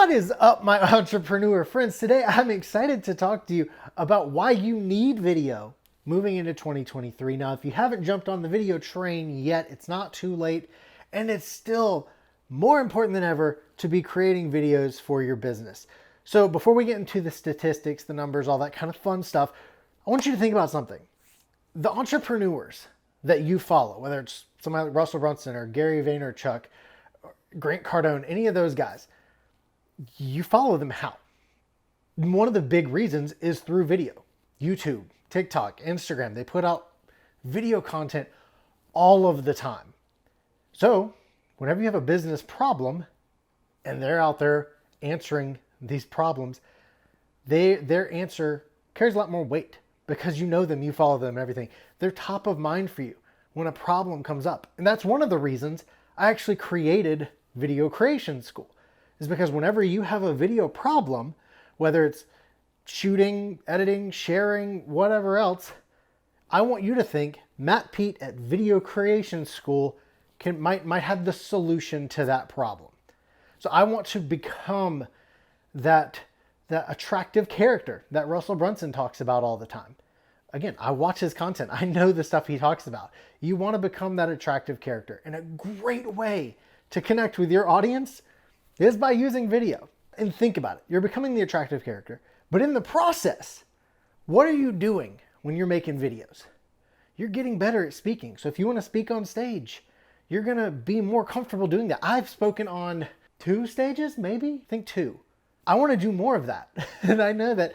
What is up, my entrepreneur friends? Today I'm excited to talk to you about why you need video moving into 2023. Now, if you haven't jumped on the video train yet, it's not too late, and it's still more important than ever to be creating videos for your business. So before we get into the statistics, the numbers, all that kind of fun stuff, I want you to think about something. The entrepreneurs that you follow, whether it's somebody like Russell Brunson or Gary Vaynerchuk, or Grant Cardone, any of those guys, you follow them how? One of the big reasons is through video. YouTube, TikTok, Instagram, they put out video content all of the time. So whenever you have a business problem and they're out there answering these problems, their answer carries a lot more weight because you know them, you follow them, everything. They're top of mind for you when a problem comes up. And that's one of the reasons I actually created Video Creation School, is because whenever you have a video problem, whether it's shooting, editing, sharing, whatever else, I want you to think Matt Pete at Video Creation School might have the solution to that problem. So I want to become that attractive character that Russell Brunson talks about all the time. Again, I watch his content. I know the stuff he talks about. You want to become that attractive character. And a great way to connect with your audience is by using video. And think about it. You're becoming the attractive character. But in the process, what are you doing when you're making videos? You're getting better at speaking. So if you want to speak on stage, you're going to be more comfortable doing that. I've spoken on 2 stages, maybe? I think 2. I want to do more of that. And I know that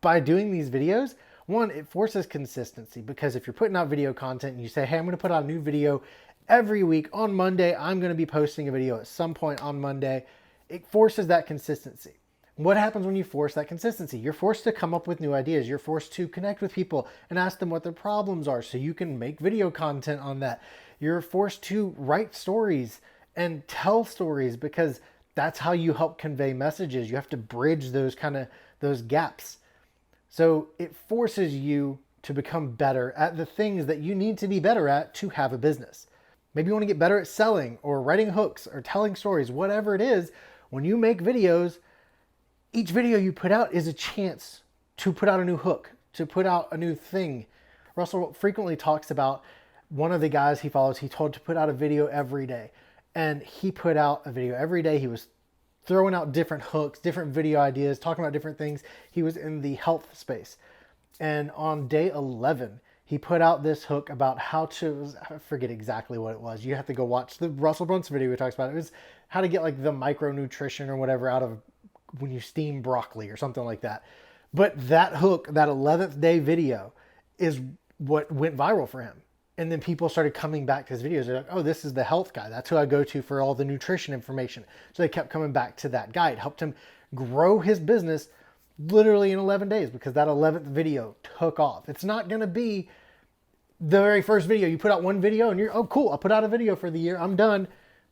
by doing these videos, one, it forces consistency, because if you're putting out video content and you say, hey, I'm going to put out a new video every week on Monday, I'm going to be posting a video at some point on Monday. It forces that consistency. What happens when you force that consistency? You're forced to come up with new ideas. You're forced to connect with people and ask them what their problems are so you can make video content on that. You're forced to write stories and tell stories, because that's how you help convey messages. You have to bridge those gaps. So it forces you to become better at the things that you need to be better at to have a business. Maybe you want to get better at selling or writing hooks or telling stories, whatever it is. When you make videos, each video you put out is a chance to put out a new hook, to put out a new thing. Russell frequently talks about one of the guys he follows, he told to put out a video every day. And he put out a video every day. He was throwing out different hooks, different video ideas, talking about different things. He was in the health space. And on day 11, he put out this hook about how to, I forget exactly what it was. You have to go watch the Russell Brunson video he talks about. It was how to get like the micronutrition or whatever out of when you steam broccoli or something like that. But that hook, that 11th day video, is what went viral for him. And then people started coming back to his videos. They're like, oh, this is the health guy. That's who I go to for all the nutrition information. So they kept coming back to that guy. It helped him grow his business literally in 11 days because that 11th video took off. It's not going to be the very first video. You put out one video and you're, oh, cool, I put out a video for the year, I'm done.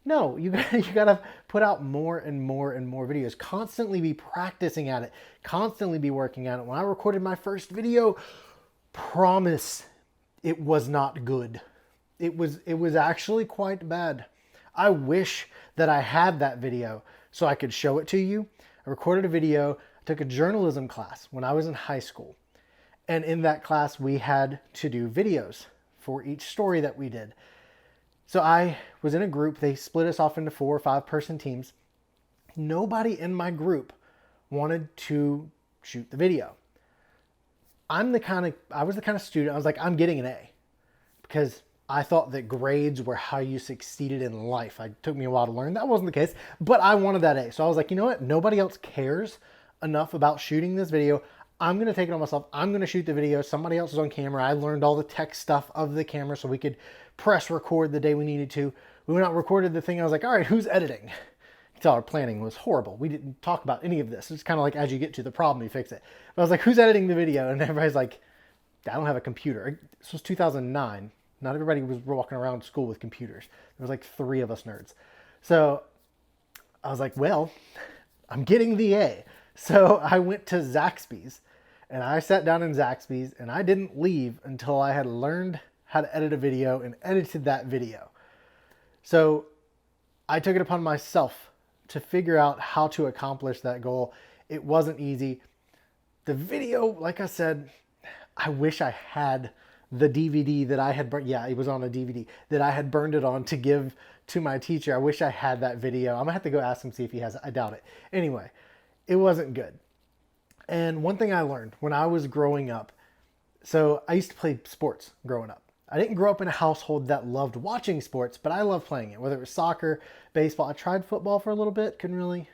No, you got to put out more and more and more videos. Constantly be practicing at it. Constantly be working at it. When I recorded my first video, promise, it was not good. It was actually quite bad. I wish that I had that video so I could show it to you. I recorded a video. I took a journalism class when I was in high school. And in that class, we had to do videos for each story that we did. So I was in a group. They split us off into 4 or 5 person teams. Nobody in my group wanted to shoot the video. I was the kind of student, I was like, I'm getting an A, because I thought that grades were how you succeeded in life. It took me a while to learn that wasn't the case, but I wanted that A. So I was like, you know what? Nobody else cares enough about shooting this video. I'm going to take it on myself. I'm going to shoot the video. Somebody else is on camera. I learned all the tech stuff of the camera so we could press record the day we needed to. We went out and recorded the thing. I was like, all right, who's editing? You can tell our planning was horrible. We didn't talk about any of this. It's kind of like as you get to the problem, you fix it. But I was like, who's editing the video? And everybody's like, I don't have a computer. This was 2009. Not everybody was walking around school with computers. There was like 3 of us nerds. So I was like, well, I'm getting the A. So I went to Zaxby's and I sat down in Zaxby's and I didn't leave until I had learned how to edit a video and edited that video. So I took it upon myself to figure out how to accomplish that goal. It wasn't easy. The video, like I said, I wish I had the DVD that I had burned. Yeah, it was on a DVD that I had burned it on to give to my teacher. I wish I had that video. I'm gonna have to go ask him, see if he has it. I doubt it. Anyway, it wasn't good. And one thing I learned when I was growing up, so I used to play sports growing up. I didn't grow up in a household that loved watching sports, but I loved playing it, whether it was soccer, baseball. I tried football for a little bit, couldn't really,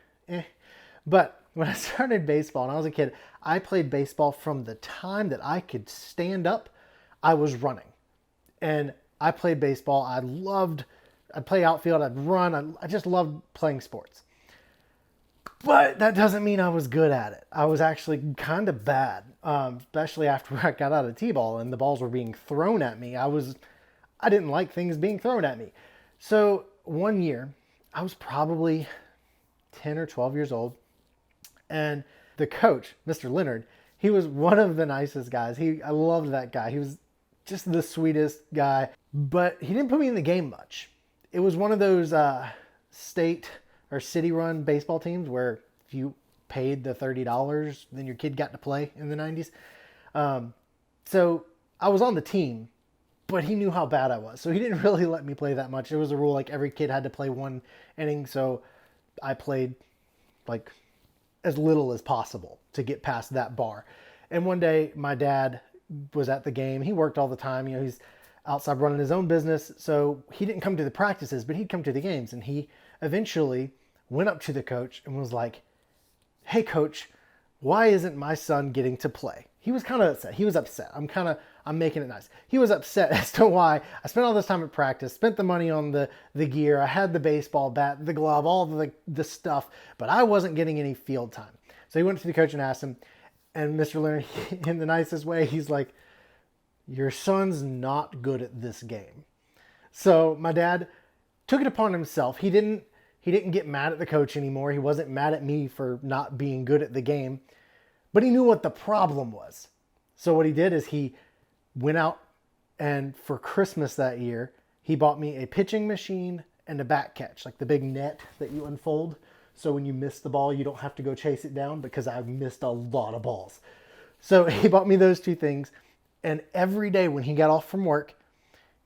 But when I started baseball and I was a kid, I played baseball from the time that I could stand up, I was running. And I played baseball. I'd play outfield, I'd run. I just loved playing sports. But that doesn't mean I was good at it. I was actually kind of bad, especially after I got out of t-ball and the balls were being thrown at me. I didn't like things being thrown at me. So one year, I was probably 10 or 12 years old. And the coach, Mr. Leonard, he was one of the nicest guys. I loved that guy. He was just the sweetest guy. But he didn't put me in the game much. It was one of those state or city-run baseball teams where if you paid the $30, then your kid got to play in the 90s. So I was on the team, but he knew how bad I was. So he didn't really let me play that much. There was a rule like every kid had to play one inning. So I played like as little as possible to get past that bar. And one day my dad was at the game. He worked all the time. You know, he's outside running his own business. So he didn't come to the practices, but he'd come to the games. And he eventually went up to the coach and was like, "Hey coach, why isn't my son getting to play?" He was kind of upset. He was upset. I'm making it nice. He was upset as to why I spent all this time at practice, spent the money on the gear. I had the baseball bat, the glove, all the stuff, but I wasn't getting any field time. So he went to the coach and asked him, and Mr. Leonard, in the nicest way, he's like, "Your son's not good at this game." So my dad took it upon himself. He didn't get mad at the coach anymore. He wasn't mad at me for not being good at the game, but he knew what the problem was. So what he did is he went out, and for Christmas that year, he bought me a pitching machine and a bat catch, like the big net that you unfold. So when you miss the ball, you don't have to go chase it down, because I've missed a lot of balls. So he bought me those two things. And every day when he got off from work,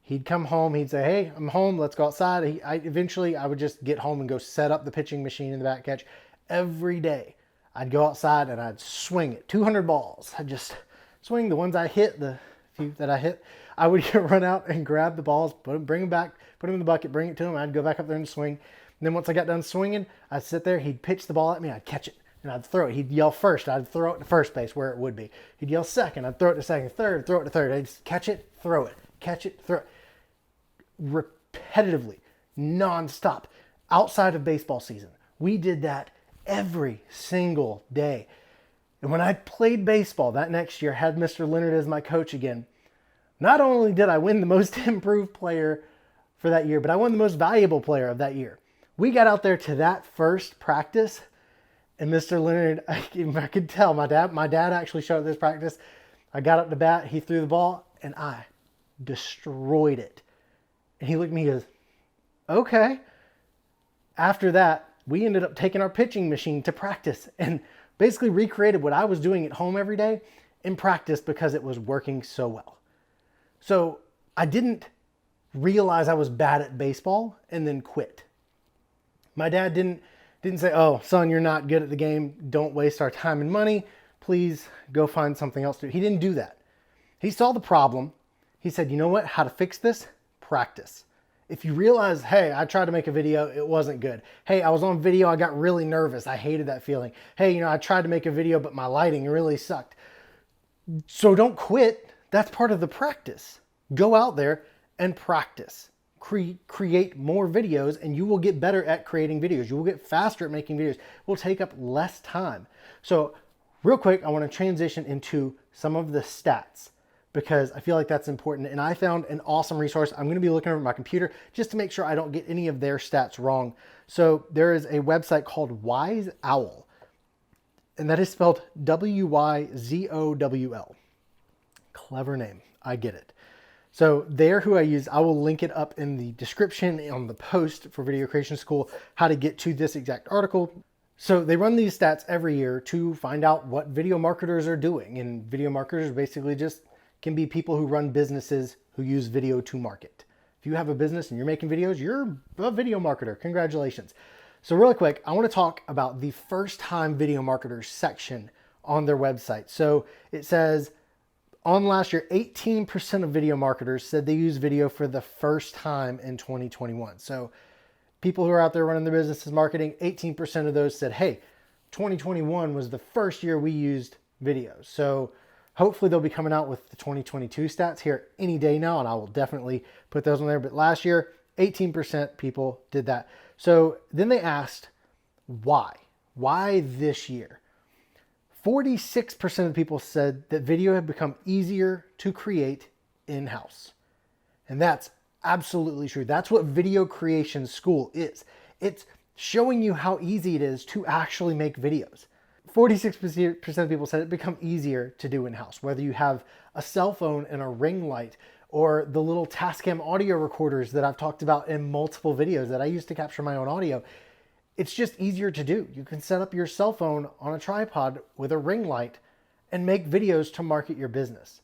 he'd come home, he'd say, "Hey, I'm home, let's go outside." Eventually I would just get home and go set up the pitching machine and the bat catch. Every day I'd go outside and I'd swing it, 200 balls. I'd just swing the ones I hit, the few that I hit. I would run out and grab the balls, bring them back, put them in the bucket, bring it to him. I'd go back up there and swing. And then once I got done swinging, I'd sit there, he'd pitch the ball at me, I'd catch it, and I'd throw it. He'd yell first, I'd throw it to first base where it would be. He'd yell second, I'd throw it to second, third, throw it to third. I'd just catch it, throw it, catch it, throw it. Repetitively, nonstop. Outside of baseball season, we did that every single day. And when I played baseball that next year, had Mr. Leonard as my coach again, not only did I win the most improved player for that year, but I won the most valuable player of that year. We got out there to that first practice, and Mr. Leonard, I could tell my dad actually showed up this practice. I got up to bat, he threw the ball, and I destroyed it. And he looked at me and goes, "Okay." After that, we ended up taking our pitching machine to practice and basically recreated what I was doing at home every day in practice, because it was working so well. So I didn't realize I was bad at baseball and then quit. My dad didn't say, "Oh, son, you're not good at the game. Don't waste our time and money. Please go find something else to do." He didn't do that. He saw the problem. He said, "You know what? How to fix this? Practice. If you realize, hey, I tried to make a video, it wasn't good. Hey, I was on video, I got really nervous. I hated that feeling. Hey, I tried to make a video, but my lighting really sucked." So don't quit. That's part of the practice. Go out there and practice. Create more videos, and you will get better at creating videos. You will get faster at making videos. It will take up less time. So real quick, I want to transition into some of the stats, because I feel like that's important. And I found an awesome resource. I'm going to be looking over my computer just to make sure I don't get any of their stats wrong. So there is a website called Wise Owl, and that is spelled Wyzowl. Clever name. I get it. So they're who I use. I will link it up in the description on the post for Video Creation School, how to get to this exact article. So they run these stats every year to find out what video marketers are doing. And video marketers basically just can be people who run businesses who use video to market. If you have a business and you're making videos, you're a video marketer. Congratulations. So really quick, I want to talk about the first time video marketers section on their website. So it says on last year, 18% of video marketers said they use video for the first time in 2021. So people who are out there running their businesses marketing, 18% of those said, hey, 2021 was the first year we used videos. So hopefully they'll be coming out with the 2022 stats here any day now, and I will definitely put those on there. But last year, 18% people did that. So then they asked, why? Why this year? 46% of people said that video had become easier to create in-house. And that's absolutely true. That's what Video Creation School is. It's showing you how easy it is to actually make videos. 46% of people said it become easier to do in-house, whether you have a cell phone and a ring light or the little Tascam audio recorders that I've talked about in multiple videos that I use to capture my own audio. It's just easier to do. You can set up your cell phone on a tripod with a ring light and make videos to market your business.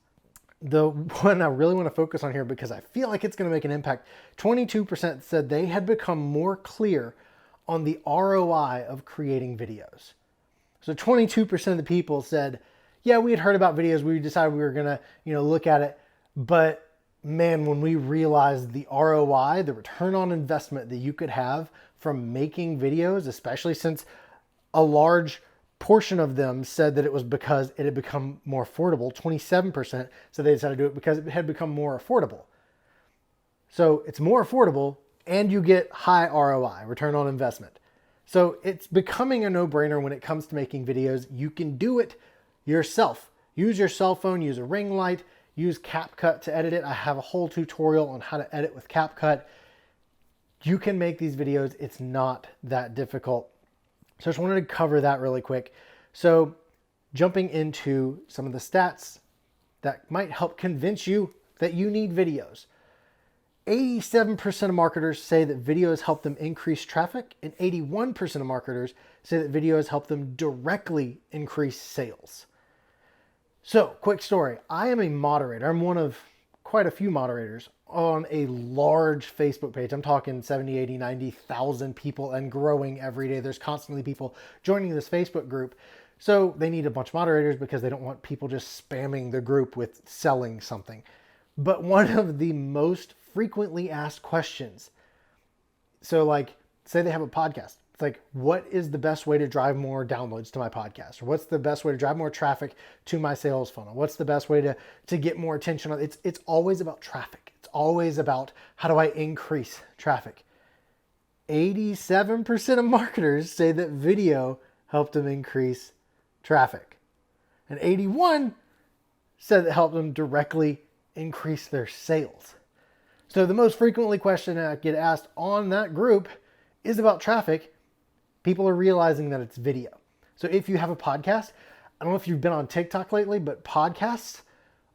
The one I really want to focus on here, because I feel like it's going to make an impact, 22% said they had become more clear on the ROI of creating videos. So 22% of the people said, yeah, we had heard about videos. We decided we were going to, look at it. But man, when we realized the ROI, the return on investment that you could have from making videos, especially since a large portion of them said that it was because it had become more affordable. 27% said they decided to do it because it had become more affordable. So it's more affordable and you get high ROI, return on investment. So it's becoming a no-brainer when it comes to making videos. You can do it yourself. Use your cell phone, use a ring light, use CapCut to edit it. I have a whole tutorial on how to edit with CapCut. You can make these videos. It's not that difficult. So I just wanted to cover that really quick. So jumping into some of the stats that might help convince you that you need videos. 87% of marketers say that videos help them increase traffic, and 81% of marketers say that videos help them directly increase sales. So, quick story. I am a moderator. I'm one of quite a few moderators on a large Facebook page. I'm talking 70, 80, 90,000 people and growing every day. There's constantly people joining this Facebook group. So they need a bunch of moderators because they don't want people just spamming the group with selling something. But one of the most frequently asked questions, so like say they have a podcast. It's like, what is the best way to drive more downloads to my podcast? Or what's the best way to drive more traffic to my sales funnel? What's the best way to get more attention? It's always about traffic. It's always about how do I increase traffic? 87% of marketers say that video helped them increase traffic. And 81 said it helped them directly increase their sales. So the most frequently question I get asked on that group is about traffic. People are realizing that it's video. So if you have a podcast, I don't know if you've been on TikTok lately, but podcasts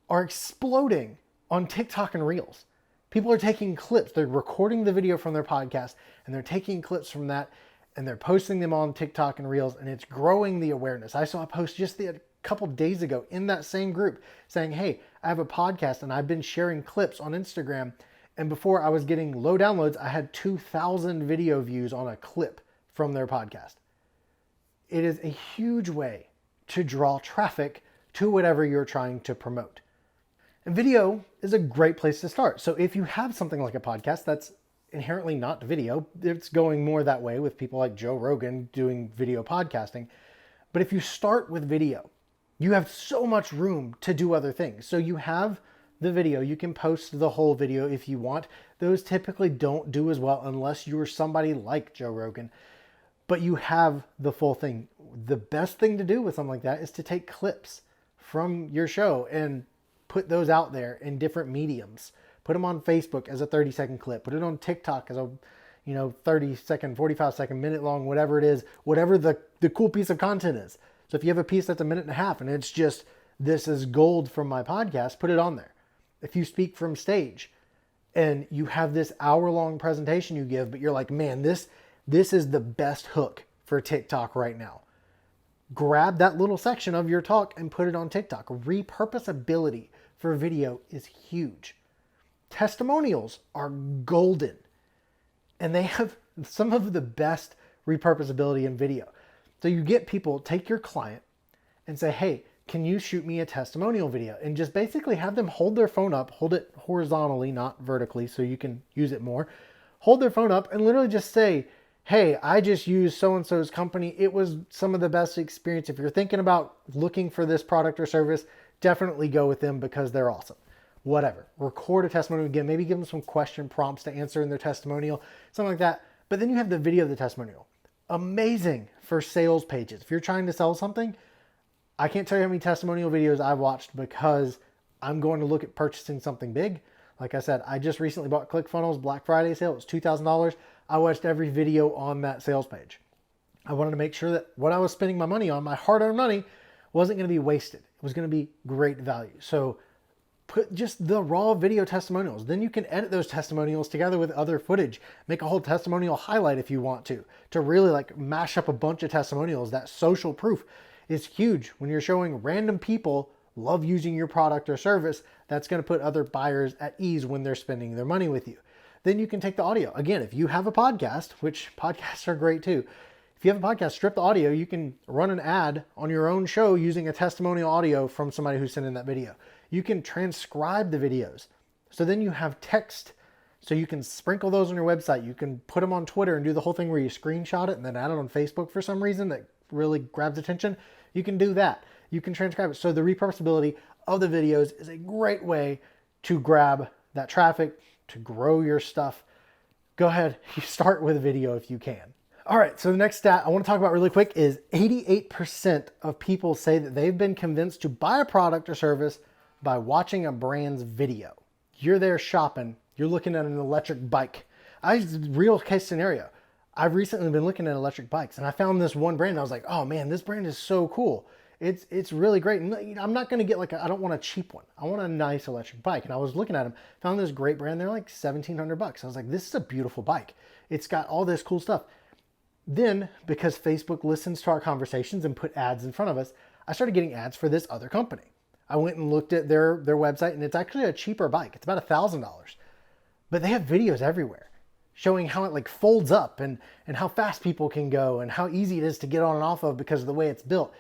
are exploding on TikTok and Reels. People are taking clips. They're recording the video from their podcast and they're taking clips from that and they're posting them on TikTok and Reels, and it's growing the awareness. I saw a post just a couple days ago in that same group saying, hey, I have a podcast and I've been sharing clips on Instagram. And before I was getting low downloads, I had 2,000 video views on a clip from their podcast. It is a huge way to draw traffic to whatever you're trying to promote. And video is a great place to start. So if you have something like a podcast that's inherently not video, it's going more that way with people like Joe Rogan doing video podcasting. But if you start with video, you have so much room to do other things. So you have the video, you can post the whole video if you want. Those typically don't do as well unless you're somebody like Joe Rogan, but you have the full thing. The best thing to do with something like that is to take clips from your show and put those out there in different mediums. Put them on Facebook as a 30-second clip. Put it on TikTok as a 30-second, 45-second, minute long, whatever it is, whatever the cool piece of content is. So if you have a piece that's a minute and a half and it's just, this is gold from my podcast, put it on there. if you speak from stage and you have this hour-long presentation you give, but you're like, man, this is the best hook for TikTok right now. Grab that little section of your talk and put it on TikTok. Repurposability for video is huge. Testimonials are golden, and they have some of the best repurposability in video. So you get people, take your client and say, hey, can you shoot me a testimonial video? And just basically have them hold their phone up, hold it horizontally, not vertically, so you can use it more. Hold their phone up and literally just say, hey, I just used so-and-so's company. It was some of the best experience. If you're thinking about looking for this product or service, definitely go with them because they're awesome. Whatever. Record a testimonial again. Maybe give them some question prompts to answer in their testimonial, something like that. But then you have the video of the testimonial. Amazing for sales pages. If you're trying to sell something, I can't tell you how many testimonial videos I've watched because I'm going to look at purchasing something big. Like I said, I just recently bought ClickFunnels Black Friday sale. It was $2,000. I watched every video on that sales page. I wanted to make sure that what I was spending my money on, my hard-earned money, wasn't going to be wasted. It was going to be great value. So put just the raw video testimonials. Then you can edit those testimonials together with other footage. Make a whole testimonial highlight if you want to really like mash up a bunch of testimonials. That social proof is huge. When you're showing random people love using your product or service, that's going to put other buyers at ease when they're spending their money with you. Then you can take the audio. Again, if you have a podcast, which podcasts are great too. If you have a podcast, strip the audio. You can run an ad on your own show using a testimonial audio from somebody who sent in that video. You can transcribe the videos. So then you have text. So you can sprinkle those on your website. You can put them on Twitter and do the whole thing where you screenshot it and then add it on Facebook for some reason that really grabs attention. You can do that. You can transcribe it. So the repurposability of the videos is a great way to grab that traffic, to grow your stuff. Go ahead, you start with video if you can. All right, so the next stat I want to talk about really quick is 88% of people say that they've been convinced to buy a product or service by watching a brand's video. You're there shopping, you're looking at an electric bike. Real case scenario. I've recently been looking at electric bikes and I found this one brand and I was like, oh man, this brand is so cool. It's really great. And I'm not going to get I don't want a cheap one. I want a nice electric bike. And I was looking at them, found this great brand. They're like $1,700. I was like, this is a beautiful bike. It's got all this cool stuff. Then, because Facebook listens to our conversations and put ads in front of us, I started getting ads for this other company. I went and looked at their website and it's actually a cheaper bike. It's about $1,000, but they have videos everywhere showing how it folds up and how fast people can go and how easy it is to get on and off of because of the way it's built.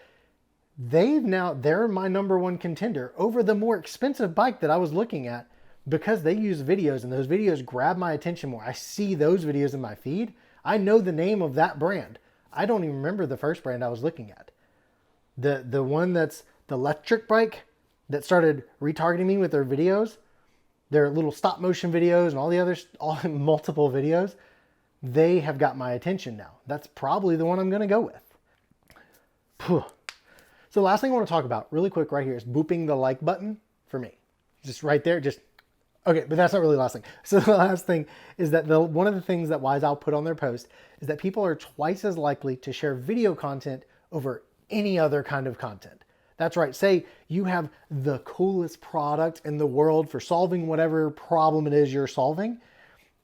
They're my number one contender over the more expensive bike that I was looking at because they use videos and those videos grab my attention more. I see those videos in my feed. I know the name of that brand. I don't even remember the first brand I was looking at. The one that's the electric bike that started retargeting me with their videos, their little stop motion videos and all the others, all multiple videos, they have got my attention now. That's probably the one I'm going to go with. Phew. So the last thing I want to talk about really quick right here is booping the like button for me. Just right there, okay, but that's not really the last thing. So the last thing is that one of the things that Wise Owl put on their post is that people are twice as likely to share video content over any other kind of content. That's right. Say you have the coolest product in the world for solving whatever problem it is you're solving.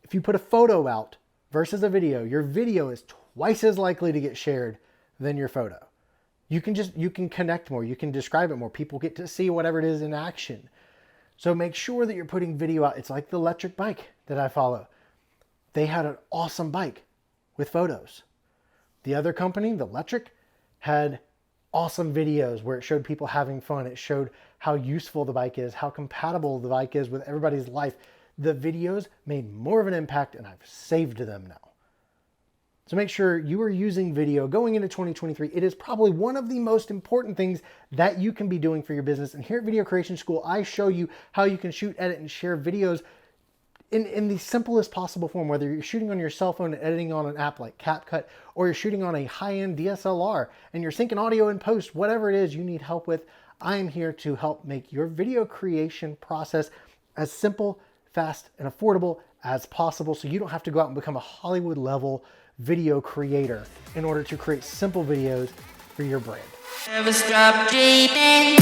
If you put a photo out versus a video, your video is twice as likely to get shared than your photo. You can connect more. You can describe it more. People get to see whatever it is in action. So make sure that you're putting video out. It's like the electric bike that I follow. They had an awesome bike with photos. The other company, the electric, had awesome videos where it showed people having fun. It showed how useful the bike is, how compatible the bike is with everybody's life. The videos made more of an impact and I've saved them now. So make sure you are using video going into 2023. It is probably one of the most important things that you can be doing for your business. And here at Video Creation School, I show you how you can shoot, edit, and share videos in the simplest possible form, whether you're shooting on your cell phone and editing on an app like CapCut, or you're shooting on a high-end DSLR and you're syncing audio in post, whatever it is you need help with, I am here to help make your video creation process as simple, fast, and affordable as possible so you don't have to go out and become a Hollywood level video creator in order to create simple videos for your brand. Never stop dreaming.